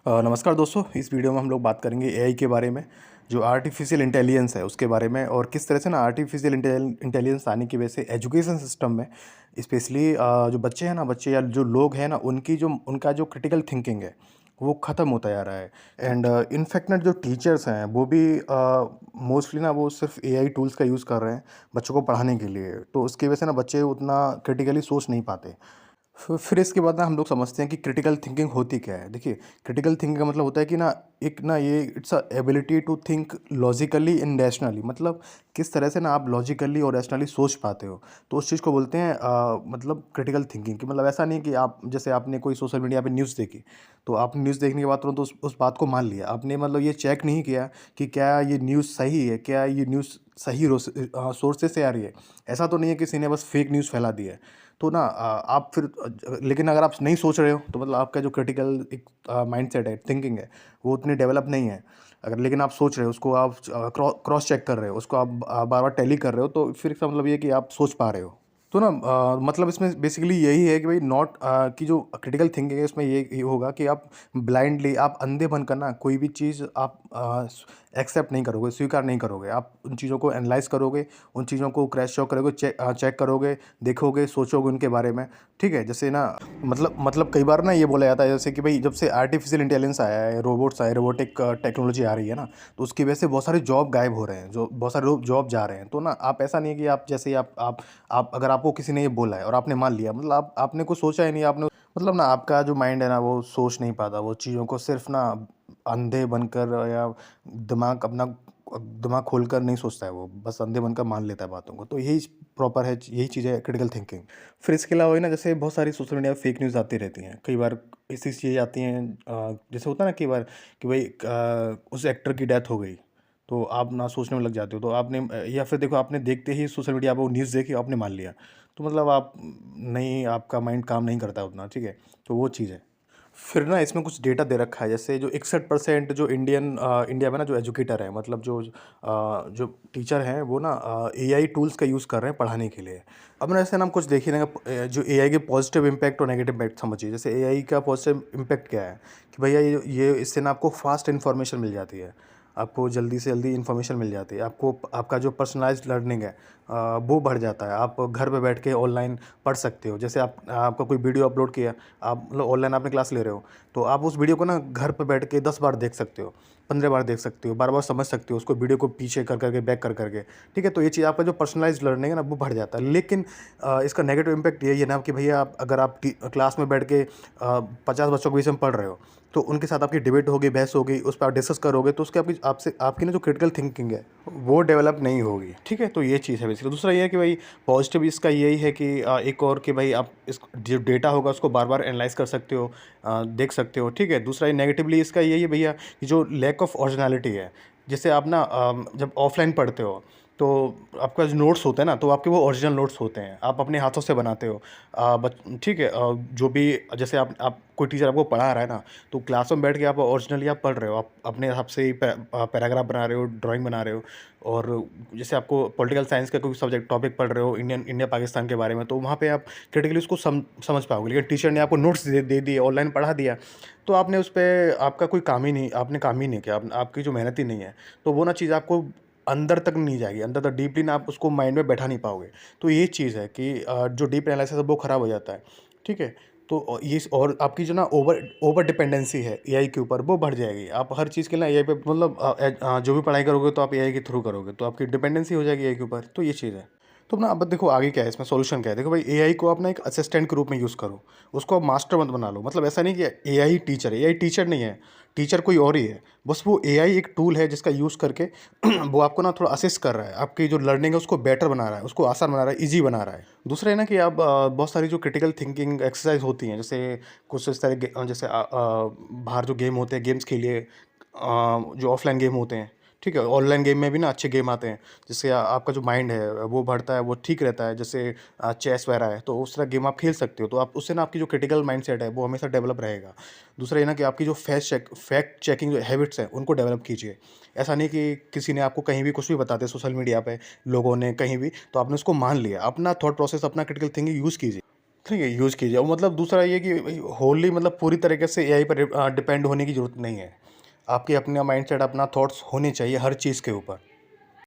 नमस्कार दोस्तों, इस वीडियो में हम लोग बात करेंगे एआई के बारे में। जो आर्टिफिशियल इंटेलिजेंस है उसके बारे में, और किस तरह से ना आर्टिफिशियल इंटेलिजेंस आने की वजह से एजुकेशन सिस्टम में स्पेशली जो बच्चे हैं ना, बच्चे या जो लोग हैं ना, उनका जो क्रिटिकल थिंकिंग है वो ख़त्म होता जा रहा है। एंड इनफैक्ट ना जो टीचर्स हैं वो भी मोस्टली ना वो सिर्फ एआई टूल्स का यूज़ कर रहे हैं बच्चों को पढ़ाने के लिए। तो उसकी वजह से ना बच्चे उतना क्रिटिकली सोच नहीं पाते। फिर इसके बाद ना हम लोग समझते हैं कि क्रिटिकल थिंकिंग होती क्या है। देखिए, क्रिटिकल थिंकिंग का मतलब होता है कि ना एक ना ये it's a ability to think logically and rationally. मतलब किस तरह से ना आप लॉजिकली और रैशनली सोच पाते हो, तो उस चीज़ को बोलते हैं मतलब क्रिटिकल थिंकिंग। कि मतलब ऐसा नहीं कि आप जैसे आपने कोई सोशल मीडिया पे न्यूज़ देखी, तो आप न्यूज़ देखने के बाद तुरंत उस बात को मान लिया। आपने मतलब ये चेक नहीं किया कि क्या ये न्यूज़ सही है, क्या ये न्यूज़ सही सोर्सेज से आ रही है। ऐसा तो नहीं है किसी ने बस फेक न्यूज़ फैला दी है। तो ना आप फिर लेकिन अगर आप नहीं सोच रहे हो तो मतलब आपका जो क्रिटिकल एक माइंडसेट है, थिंकिंग है, वो उतनी डेवलप नहीं है। अगर लेकिन आप सोच रहे हो, उसको आप क्रॉस चेक कर रहे हो, उसको आप बार बार टैली कर रहे हो, तो फिर इसका मतलब ये है कि आप सोच पा रहे हो। तो ना मतलब इसमें बेसिकली यही है कि भाई नॉट की जो क्रिटिकल थिंकिंग है इसमें ये होगा कि आप ब्लाइंडली, आप अंधे बनकर ना कोई भी चीज़ आप एक्सेप्ट नहीं करोगे, स्वीकार नहीं करोगे। आप उन चीज़ों को एनालाइज करोगे, उन चीज़ों को क्रैश चेक करोगे, चेक करोगे, देखोगे, सोचोगे उनके बारे में। ठीक है, जैसे ना मतलब कई बार ना ये बोला जाता है जैसे कि भाई जब से आर्टिफिशियल इंटेलिजेंस आया है, रोबोट्स आए, रोबोटिक टेक्नोलॉजी आ रही है ना, तो उसकी वजह से बहुत सारे जॉब गायब हो रहे हैं, जो बहुत सारे लोग जॉब जा रहे हैं। तो ना आप ऐसा नहीं है कि आप जैसे ही आप अगर आपको किसी ने ये बोला है और आपने मान लिया, मतलब आपने कुछ सोचा ही नहीं, आपने मतलब ना आपका जो माइंड है ना वो सोच नहीं पाता वो चीज़ों को, सिर्फ ना अंधे बनकर या दिमाग खोलकर नहीं सोचता है, वो बस अंधे बनकर मान लेता है बातों को। तो यही प्रॉपर है, यही चीज़ है क्रिटिकल थिंकिंग। फिर इसके अलावा ना जैसे बहुत सारी सोशल मीडिया पे फेक न्यूज़ आती रहती हैं। कई बार ऐसी चीज़ें आती हैं जैसे होता है ना कई बार कि भाई उस एक्टर की डेथ हो गई, तो आप ना सोचने में लग जाते हो। तो आपने या फिर देखो, आपने देखते ही सोशल मीडिया पर वो न्यूज़ देखी, आपने मान लिया। तो मतलब आप नहीं, आपका माइंड काम नहीं करता उतना। ठीक है, तो वो चीज़ है। फिर ना इसमें कुछ डेटा दे रखा है, जैसे जो 61% जो इंडिया में ना जो एजुकेटर है, मतलब जो टीचर हैं, वो ना एआई टूल्स का यूज़ कर रहे हैं पढ़ाने के लिए। अब ना ऐसे ना हम कुछ देखिए ना जो एआई के पॉजिटिव इम्पैक्ट और नेगेटिव इम्पैक्ट समझिए। जैसे एआई का पॉजिटिव इम्पैक्ट क्या है कि भैया ये इससे ना आपको फास्ट इन्फॉर्मेशन मिल जाती है, आपको जल्दी से जल्दी इन्फॉर्मेशन मिल जाती है, आपको आपका जो पर्सनलाइज्ड लर्निंग है वो बढ़ जाता है। आप घर पे बैठ के ऑनलाइन पढ़ सकते हो। जैसे आपका कोई वीडियो अपलोड किया, आप मतलब ऑनलाइन आपने क्लास ले रहे हो, तो आप उस वीडियो को ना घर पे बैठ के 10 बार देख सकते हो, 15 बार देख सकते हो, बार-बार समझ सकते हो उसको, वीडियो को पीछे कर के, बैक कर के। ठीक है, तो ये चीज़ आपका जो पर्सनलाइज़्ड लर्निंग है ना वो बढ़ जाता है। लेकिन इसका नेगेटिव इम्पैक्ट यही है ना कि भैया आप अगर आप क्लास में बैठ के 50 बच्चों के बीच में पढ़ रहे हो, तो उनके साथ आपकी डिबेट होगी, बहस होगी, उस पे आप डिस्कस करोगे, तो उसके आपकी ना जो क्रिटिकल थिंकिंग है वो डेवलप नहीं होगी। ठीक है, तो ये चीज़ है बेसिकली। दूसरा ये है कि भाई पॉजिटिव इसका यही है कि एक और कि भाई आप इस जो डेटा होगा उसको बार-बार एनालाइज़ कर सकते हो, देख सकते हो। ठीक है, दूसरा ये नेगेटिवली इसका यही है भैया कि जो लैक ऑफ ओरिजिनैलिटी है। जैसे आप ना जब ऑफलाइन पढ़ते हो, तो आपका जो नोट्स होते हैं ना, तो आपके वो ओरिजिनल नोट्स होते हैं, आप अपने हाथों से बनाते हो। ठीक है, जो भी जैसे आप कोई टीचर आपको पढ़ा रहा है ना, तो क्लास में बैठ के आप ओरिजिनली आप पढ़ रहे हो, आप अपने हिसाब से ही पैराग्राफ बना रहे हो, ड्राइंग बना रहे हो। और जैसे आपको पॉलिटिकल साइंस का कोई सब्जेक्ट टॉपिक पढ़ रहे हो, इंडिया पाकिस्तान के बारे में, तो वहाँ पे आप क्रिटिकली उसको समझ पाओगे। लेकिन टीचर ने आपको नोट्स दे दिए, ऑनलाइन पढ़ा दिया, तो आपने उस पे आपका कोई काम ही नहीं, आपने काम ही नहीं किया, आपकी जो मेहनत ही नहीं है, तो वो ना चीज़ आपको अंदर तक नहीं जाएगी, अंदर तक डीपली ना आप उसको माइंड में बैठा नहीं पाओगे। तो ये चीज़ है कि जो डीप एनालिसिस है वो ख़राब हो जाता है। ठीक है, तो ये और आपकी जो ना ओवर ओवर डिपेंडेंसी है एआई के ऊपर, वो बढ़ जाएगी। आप हर चीज़ के लिए एआई पे मतलब जो भी पढ़ाई करोगे तो आप एआई के थ्रू करोगे, तो आपकी डिपेंडेंसी हो जाएगी एआई के ऊपर। तो ये चीज़ है। तो ना अब देखो आगे क्या है, इसमें सॉल्यूशन क्या है। देखो भाई, एआई को आप ना एक असिस्टेंट के रूप में यूज़ करो, उसको आप मास्टर मत बना लो। मतलब ऐसा नहीं कि एआई टीचर है, एआई टीचर नहीं है, टीचर कोई और ही है। बस वो एआई एक टूल है जिसका यूज़ करके वो आपको ना थोड़ा असिस्ट कर रहा है, आपकी जो लर्निंग है उसको बेटर बना रहा है, उसको आसान बना रहा है, ईजी बना रहा है। दूसरा है ना कि आप बहुत सारी जो क्रिटिकल थिंकिंग एक्सरसाइज होती हैं, जैसे कुछ इस तरह जैसे बाहर जो गेम होते हैं, गेम्स खेलिए, जो ऑफलाइन गेम होते हैं। ठीक है, ऑनलाइन गेम में भी ना अच्छे गेम आते हैं, जिससे आपका जो माइंड है वो बढ़ता है, वो ठीक रहता है। जैसे चेस वगैरह है, तो उस तरह गेम आप खेल सकते हो, तो आप उससे ना आपकी जो क्रिटिकल माइंडसेट है वो हमेशा डेवलप रहेगा। दूसरा ये ना कि आपकी जो फैक्ट चेकिंग जो हैबिट्स हैं उनको डेवलप कीजिए। ऐसा नहीं कि किसी ने आपको कहीं भी कुछ भी बताते सोशल मीडिया पे, लोगों ने कहीं भी, तो आपने उसको मान लिया। अपना थॉट प्रोसेस, अपना क्रिटिकल थिंकिंग यूज़ कीजिए। ठीक है, यूज़ कीजिए और मतलब दूसरा ये कि भई होली मतलब पूरी तरीके से एआई पर डिपेंड होने की ज़रूरत नहीं है। आपके अपना माइंडसेट, अपना थॉट्स होने चाहिए हर चीज़ के ऊपर।